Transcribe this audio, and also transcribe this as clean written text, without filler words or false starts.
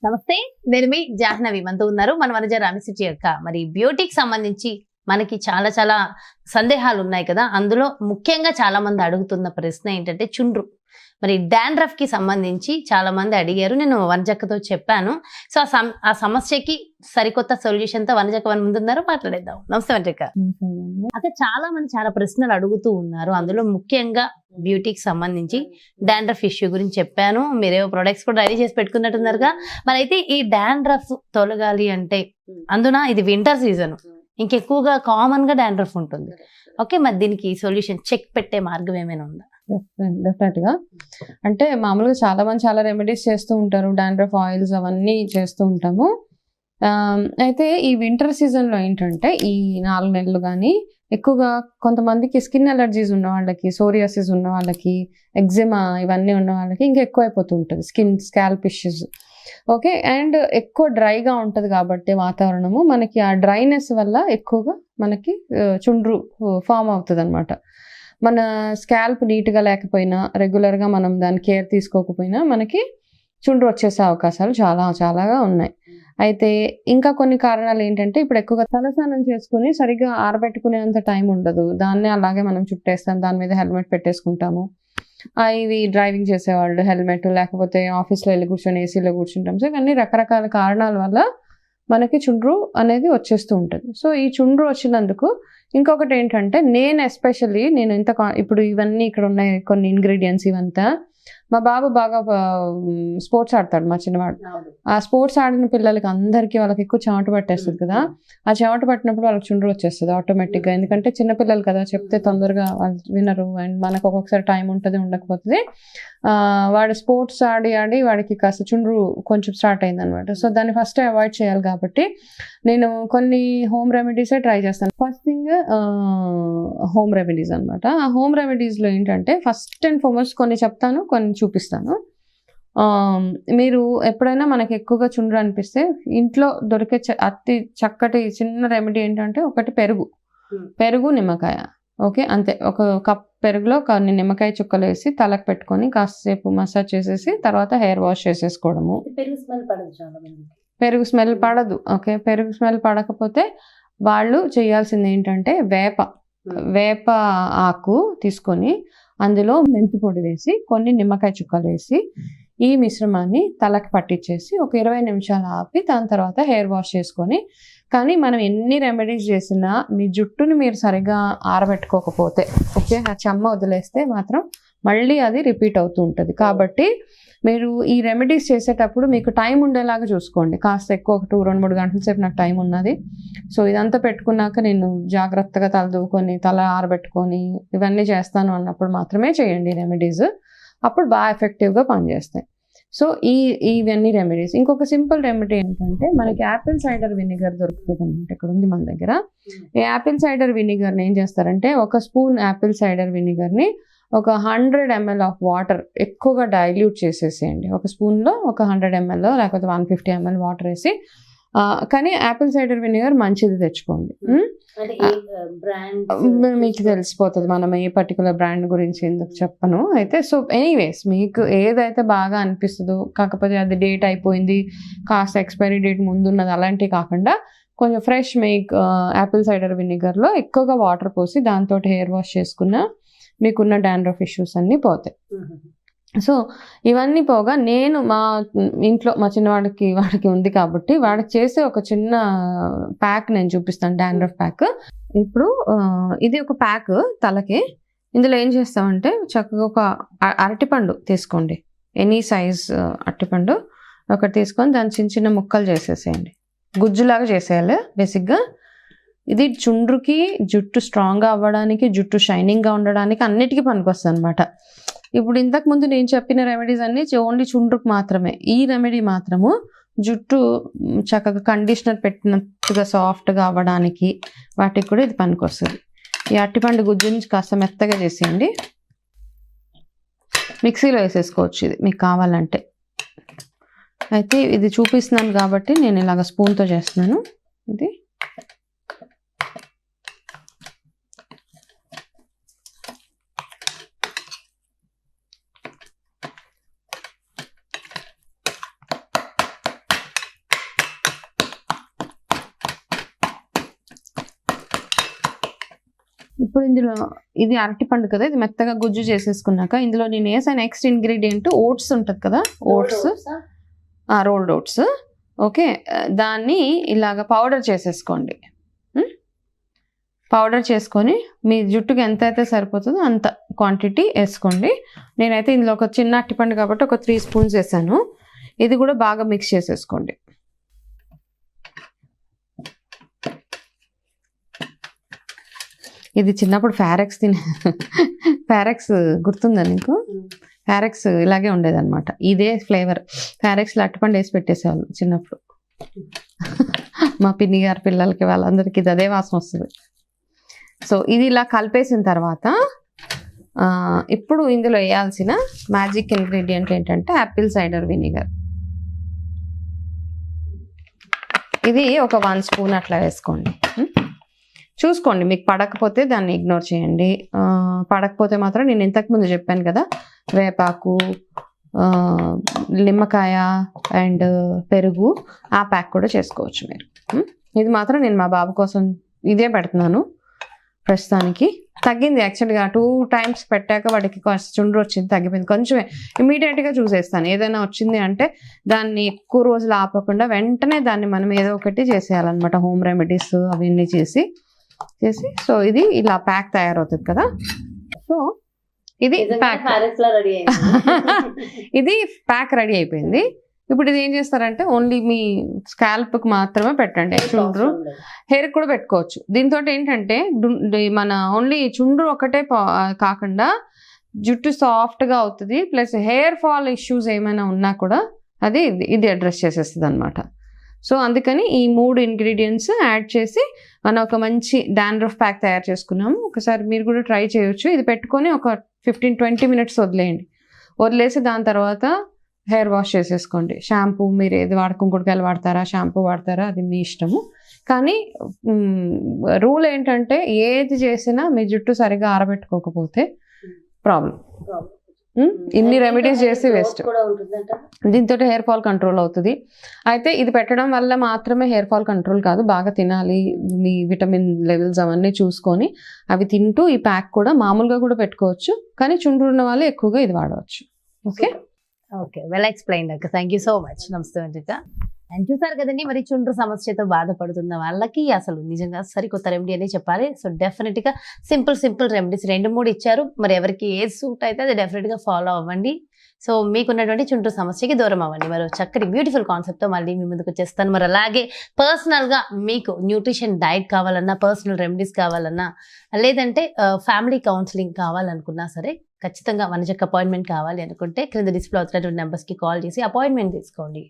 నమస్తే, నేను మీ జాహ్నవి. మనతో ఉన్నారు మన వనజ రామశెట్టి యొక్క. మరి బ్యూటీకి సంబంధించి మనకి చాలా చాలా సందేహాలు ఉన్నాయి కదా. అందులో ముఖ్యంగా చాలా మంది అడుగుతున్న ప్రశ్న ఏంటంటే చుండ్రు. మరి డాండ్రఫ్ కి సంబంధించి చాలా మంది అడిగారు. నేను వనజక్కతో చెప్పాను. సో ఆ సమస్యకి సరికొత్త సొల్యూషన్ తో వనజక్క మన ముందున్నారు, మాట్లాడేద్దాం. నమస్తే వనజక్క. అక్కడ చాలా మంది చాలా ప్రశ్నలు అడుగుతూ ఉన్నారు. అందులో ముఖ్యంగా బ్యూటీకి సంబంధించి డాండ్రఫ్ ఇష్యూ గురించి చెప్పాను. మీరేవో ప్రొడక్ట్స్ కూడా రెడీ చేసి పెట్టుకున్నట్టున్నారుగా. మరి అయితే ఈ డాండ్రఫ్ తొలగాలి అంటే, అందున ఇది వింటర్ సీజన్, ఇంకెక్కువగా కామన్ గా డాండ్రఫ్ ఉంటుంది. ఓకే, మరి దీనికి సొల్యూషన్ చెక్ పెట్టే మార్గం ఏమైనా ఉందా? డెఫినెట్ గా. అంటే మామూలుగా చాలా మంది చాలా రెమెడీస్ చేస్తూ ఉంటారు, డాండ్రఫ్ ఆయిల్స్ అవన్నీ చేస్తూ ఉంటాము. అయితే ఈ వింటర్ సీజన్ లో ఏంటంటే ఈ 4 నెలలు కానీ ఎక్కువగా కొంతమందికి స్కిన్ అలర్జీస్ ఉన్న వాళ్ళకి, సోరియాసిస్ ఉన్న వాళ్ళకి, ఎగ్జిమా ఇవన్నీ ఉన్న వాళ్ళకి ఇంకా ఎక్కువ అయిపోతూ ఉంటుంది స్కాల్ప్ ఇష్యూస్. ఓకే, అండ్ ఎక్కువ డ్రైగా ఉంటుంది కాబట్టి వాతావరణము, మనకి ఆ డ్రైనెస్ వల్ల ఎక్కువగా మనకి చుండ్రు ఫామ్ అవుతుంది అనమాట. మన స్కాల్ప్ నీట్గా లేకపోయినా, రెగ్యులర్గా మనం దాని కేర్ తీసుకోకపోయినా మనకి చుండ్రు వచ్చేసే అవకాశాలు చాలా చాలాగా ఉన్నాయి. అయితే ఇంకా కొన్ని కారణాలు ఏంటంటే, ఇప్పుడు ఎక్కువగా తలస్నానం చేసుకుని సరిగ్గా ఆరబెట్టుకునేంత టైం ఉండదు, దాన్నే అలాగే మనం చుట్టేస్తాం, దాని మీద హెల్మెట్ పెట్టేసుకుంటాము. ఇవి డ్రైవింగ్ చేసేవాళ్ళు హెల్మెట్, లేకపోతే ఆఫీస్లో వెళ్ళి కూర్చొని ఏసీలో కూర్చుంటాం. సో ఇవన్నీ రకరకాల కారణాల వల్ల మనకి చుండ్రు అనేది వచ్చేస్తూ ఉంటుంది. సో ఈ చుండ్రు వచ్చినందుకు ఇంకొకటి ఏంటంటే, నేను ఇప్పుడు ఇవన్నీ ఇక్కడ ఉన్నాయి కొన్ని ఇంగ్రీడియంట్స్ ఇవంతా, మా బాబు బాగా స్పోర్ట్స్ ఆడతాడు, మా చిన్నవాడు. ఆ స్పోర్ట్స్ ఆడిన పిల్లలకి అందరికీ వాళ్ళకి ఎక్కువ చెమట పట్టేస్తుంది కదా. ఆ చెమట పట్టినప్పుడు వాళ్ళకి చుండ్రు వచ్చేస్తుంది ఆటోమేటిక్గా. ఎందుకంటే చిన్నపిల్లలు కదా, చెప్తే తొందరగా వాళ్ళు వినరు. అండ్ మనకు ఒక్కొక్కసారి టైం ఉంటుంది, ఉండకపోతుంది. వాడు స్పోర్ట్స్ ఆడి వాడికి కాస్త చుండ్రు కొంచెం స్టార్ట్ అయింది అనమాట. సో దాన్ని ఫస్ట్ అవాయిడ్ చేయాలి కాబట్టి నేను కొన్ని హోమ్ రెమెడీసే ట్రై చేస్తాను. ఫస్ట్ థింగ్ హోమ్ రెమెడీస్ అనమాట. ఆ హోమ్ రెమెడీస్లో ఏంటంటే, ఫస్ట్ అండ్ ఫార్మోస్ట్ కొన్ని చెప్తాను, కొన్ని చూపిస్తాను. మీరు ఎప్పుడైనా మనకి ఎక్కువగా చుండ్రు అనిపిస్తే ఇంట్లో దొరికే అతి చక్కటి చిన్న రెమెడీ ఏంటంటే, ఒకటి పెరుగు నిమ్మకాయ. ఓకే, అంతే. ఒక కప్ పెరుగులో కొన్ని నిమ్మకాయ చుక్కలు వేసి తలకు పెట్టుకొని కాసేపు మసాజ్ చేసేసి తర్వాత హెయిర్ వాష్ చేసేసుకోవడము. పెరుగు స్మెల్ పడదు. ఓకే, పెరుగు స్మెల్ పడకపోతే వాళ్ళు చేయాల్సింది ఏంటంటే, వేప ఆకు తీసుకొని అందులో మెంతి పొడి వేసి కొన్ని నిమ్మకాయ చుక్కలు వేసి ఈ మిశ్రమాన్ని తలకి పట్టించేసి ఒక 20 నిమిషాలు ఆపి దాని తర్వాత హెయిర్ వాష్ చేసుకొని. కానీ మనం ఎన్ని రెమెడీస్ చేసినా మీ జుట్టుని మీరు సరిగా ఆరబెట్టుకోకపోతే, ఓకే, ఆ చెమ్మ వదిలేస్తే మాత్రం మళ్ళీ అది రిపీట్ అవుతూ ఉంటుంది. కాబట్టి మీరు ఈ రెమెడీస్ చేసేటప్పుడు మీకు టైం ఉండేలాగా చూసుకోండి. కాస్త ఎక్కువ ఒక 2-3 గంటల సేపు నాకు టైం ఉన్నది, సో ఇదంతా పెట్టుకున్నాక నేను జాగ్రత్తగా తల దూకొని తల ఆరబెట్టుకొని ఇవన్నీ చేస్తాను అన్నప్పుడు మాత్రమే చేయండి రెమెడీస్. అప్పుడు బాగా ఎఫెక్టివ్గా పనిచేస్తాయి. సో ఇవన్నీ రెమెడీస్. ఇంకొక సింపుల్ రెమెడీ ఏంటంటే, మనకి యాపిల్ సైడర్ వినిగర్ దొరుకుతుంది అనమాట, ఇక్కడ ఉంది మన దగ్గర. ఈ యాపిల్ సైడర్ వినిగర్ని ఏం చేస్తారంటే, ఒక స్పూన్ యాపిల్ సైడర్ వినిగర్ని ఒక 100 ml ఆఫ్ వాటర్ ఎక్కువగా డైల్యూట్ చేసేసేయండి. ఒక స్పూన్లో ఒక 100 ml లేకపోతే 150 ml వాటర్ వేసి, కానీ యాపిల్ సైడర్ వినిగర్ మంచిది తెచ్చుకోండి. మీకు తెలిసిపోతుంది, మనం ఏ పర్టికులర్ బ్రాండ్ గురించి ఎందుకు చెప్పను. అయితే సో ఎనీవేస్, మీకు ఏదైతే బాగా అనిపిస్తుందో, కాకపోతే అది డేట్ అయిపోయింది, కాస్త ఎక్స్పైరీ డేట్ ముందున్నది అలాంటివి కాకుండా కొంచెం ఫ్రెష్ యాపిల్ సైడర్ వినిగర్లో ఎక్కువగా వాటర్ పోసి దాంతో హెయిర్ వాష్ చేసుకున్న మీకున్న డాండ్రఫ్ ఇష్యూస్ అన్నీ పోతాయి. సో ఇవన్నీ పోగా నేను మా ఇంట్లో మా చిన్నవాడికి ఉంది కాబట్టి వాడికి చేసే ఒక చిన్న ప్యాక్ నేను చూపిస్తాను, డాండ్రఫ్ ప్యాక్. ఇప్పుడు ఇది ఒక ప్యాక్ తలకి. ఇందులో ఏం చేస్తామంటే, చక్కగా ఒక అరటిపండు తీసుకోండి, ఎనీ సైజ్ అరటిపండు ఒకటి తీసుకొని దాన్ని చిన్న చిన్న ముక్కలు చేసేసేయండి, గుజ్జులాగా చేసేయాలి బేసిక్గా. ఇది చుండ్రుకి, జుట్టు స్ట్రాంగ్గా అవ్వడానికి, జుట్టు షైనింగ్గా ఉండడానికి అన్నిటికీ పనికొస్తుంది అనమాట. ఇప్పుడు ఇంతకు ముందు నేను చెప్పిన రెమెడీస్ అన్నీ ఓన్లీ చుండ్రుకు మాత్రమే. ఈ రెమెడీ మాత్రము జుట్టు చక్కగా కండిషనర్ పెట్టినట్టుగా సాఫ్ట్గా అవ్వడానికి వాటికి కూడా ఇది పనికొస్తుంది. ఈ అరటిపండు గుజ్జుని కాస్త మెత్తగా చేసేయండి, మిక్సీలో వేసేసుకోవచ్చు ఇది మీకు కావాలంటే. అయితే ఇది చూపిస్తున్నాను కాబట్టి నేను ఇలాగ స్పూన్తో చేస్తున్నాను. ఇది ఇప్పుడు ఇందులో ఇది అరటిపండు కదా, ఇది మెత్తగా గుజ్జు చేసేసుకున్నాక ఇందులో నేను వేసాను నెక్స్ట్ ఇంగ్రీడియంట్ ఓట్స్ ఉంటుంది కదా, ఓట్స్, రోల్డ్ ఓట్స్. ఓకే, దాన్ని ఇలాగ పౌడర్ చేసేసుకోండి. పౌడర్ చేసుకొని మీ జుట్టుకి ఎంత అయితే సరిపోతుందో అంత క్వాంటిటీ వేసుకోండి. నేనైతే ఇందులో ఒక చిన్న అరటిపండు కాబట్టి ఒక 3 స్పూన్స్ వేసాను. ఇది కూడా బాగా మిక్స్ చేసేసుకోండి. ఇది చిన్నప్పుడు ఫారెక్స్ గుర్తుందా నీకు? ఫారెక్స్ ఇలాగే ఉండేదన్నమాట, ఇదే ఫ్లేవర్. ఫారెక్స్లో అరటిపండు వేసి పెట్టేసేవాళ్ళు చిన్నప్పుడు. మా పిన్ని గారి పిల్లలకి వాళ్ళందరికీ ఇది అదే వాసన వస్తుంది. సో ఇది ఇలా కలిపేసిన తర్వాత ఇప్పుడు ఇందులో వేయాల్సిన మ్యాజిక్ ఇంగ్రీడియంట్ ఏంటంటే యాపిల్ సైడర్ వినిగర్. ఇది ఒక 1 స్పూన్ అట్లా వేసుకోండి. చూసుకోండి, మీకు పడకపోతే దాన్ని ఇగ్నోర్ చేయండి. పడకపోతే మాత్రం నేను ఇంతకుముందు చెప్పాను కదా, వేపాకు, నిమ్మకాయ అండ్ పెరుగు, ఆ ప్యాక్ కూడా చేసుకోవచ్చు మీరు. ఇది మాత్రం నేను మా బాబు కోసం ఇదే పెడుతున్నాను ప్రస్తుతానికి. తగ్గింది యాక్చువల్గా 2 times పెట్టాక వాడికి చుండ్రు వచ్చింది, తగ్గిపోయింది కొంచెమే. ఇమీడియట్గా చూసేస్తాను, ఏదైనా వచ్చింది అంటే దాన్ని ఎక్కువ రోజులు ఆపకుండా వెంటనే దాన్ని మనం ఏదో ఒకటి చేసేయాలన్నమాట, హోమ్ రెమెడీస్ అవన్నీ చేసి. సో ఇది ఇలా ప్యాక్ తయారవుతుంది కదా. సో ఇది ప్యాక్ ఇది ప్యాక్ రెడీ అయిపోయింది. ఇప్పుడు ఇది ఏం చేస్తారంటే ఓన్లీ మీ స్కాల్ప్కి మాత్రమే పెట్టండి. చుండ్రు హెయిర్ కూడా పెట్టుకోవచ్చు. దీంతో ఏంటంటే మన ఓన్లీ చుండ్రు ఒకటే కాకుండా జుట్టు సాఫ్ట్గా అవుతుంది, ప్లస్ హెయిర్ ఫాల్ ఇష్యూస్ ఏమైనా ఉన్నా కూడా అది ఇది అడ్రస్ చేసేస్తుంది అనమాట. సో అందుకని ఈ 3 ఇంగ్రీడియంట్స్ యాడ్ చేసి మనం ఒక మంచి డాండ్రఫ్ ప్యాక్ తయారు చేసుకున్నాము. ఒకసారి మీరు కూడా ట్రై చేయొచ్చు. ఇది పెట్టుకొని ఒక 15-20 minutes వదిలేసి దాని తర్వాత హెయిర్ వాష్ చేసేసుకోండి. షాంపూ మీరు ఏది కుంకుడుకాయలు వాడతారా, షాంపూ వాడతారా, అది మీ ఇష్టము. కానీ రూల్ ఏంటంటే ఏది చేసినా మీ జుట్టు సరిగా ఆరబెట్టుకోకపోతే ప్రాబ్లం. ఇన్ని రెమెడీస్ చేసి వేస్ట్. దీంతో హెయిర్ ఫాల్ కంట్రోల్ అవుతుంది. అయితే ఇది పెట్టడం వల్ల మాత్రమే హెయిర్ ఫాల్ కంట్రోల్ కాదు, బాగా తినాలి, మీ విటమిన్ లెవెల్స్ అవన్నీ చూసుకొని అవి తింటూ ఈ ప్యాక్ కూడా మామూలుగా కూడా పెట్టుకోవచ్చు. కానీ చుండ్రు ఉన్న వాళ్ళు ఎక్కువగా ఇది వాడవచ్చు. ఓకే ఓకే, వెల్ ఎక్స్ప్లెయిన్డ్ అక్క, థ్యాంక్ యూ సో మచ్. నమస్తే వంజిత. అండ్ చూసారు కదండి, మరి చుండ్రు సమస్యతో బాధపడుతున్న వాళ్ళకి అసలు నిజంగా సరికొత్త రెమెడీ అని చెప్పాలి. సో డెఫినెట్గా సింపుల్ రెమెడీస్ 2-3 ఇచ్చారు. మరి ఎవరికి ఏది సూట్ అయితే అది డెఫినెట్గా ఫాలో అవ్వండి. సో మీకున్నటువంటి చుండ్రు సమస్యకి దూరం అవ్వండి. మరి చక్కటి బ్యూటిఫుల్ కాన్సెప్ట్తో మళ్ళీ మీ ముందుకు వచ్చేస్తాను. మరి అలాగే పర్సనల్గా మీకు న్యూట్రిషన్ డైట్ కావాలన్నా, పర్సనల్ రెమెడీస్ కావాలన్నా, లేదంటే ఫ్యామిలీ కౌన్సిలింగ్ కావాలనుకున్నా సరే, ఖచ్చితంగా వనజక్క అపాయింట్మెంట్ కావాలి అనుకుంటే క్రింద డిస్ప్లే అవుతున్నటువంటి నెంబర్స్కి కాల్ చేసి అపాయింట్మెంట్ తీసుకోండి.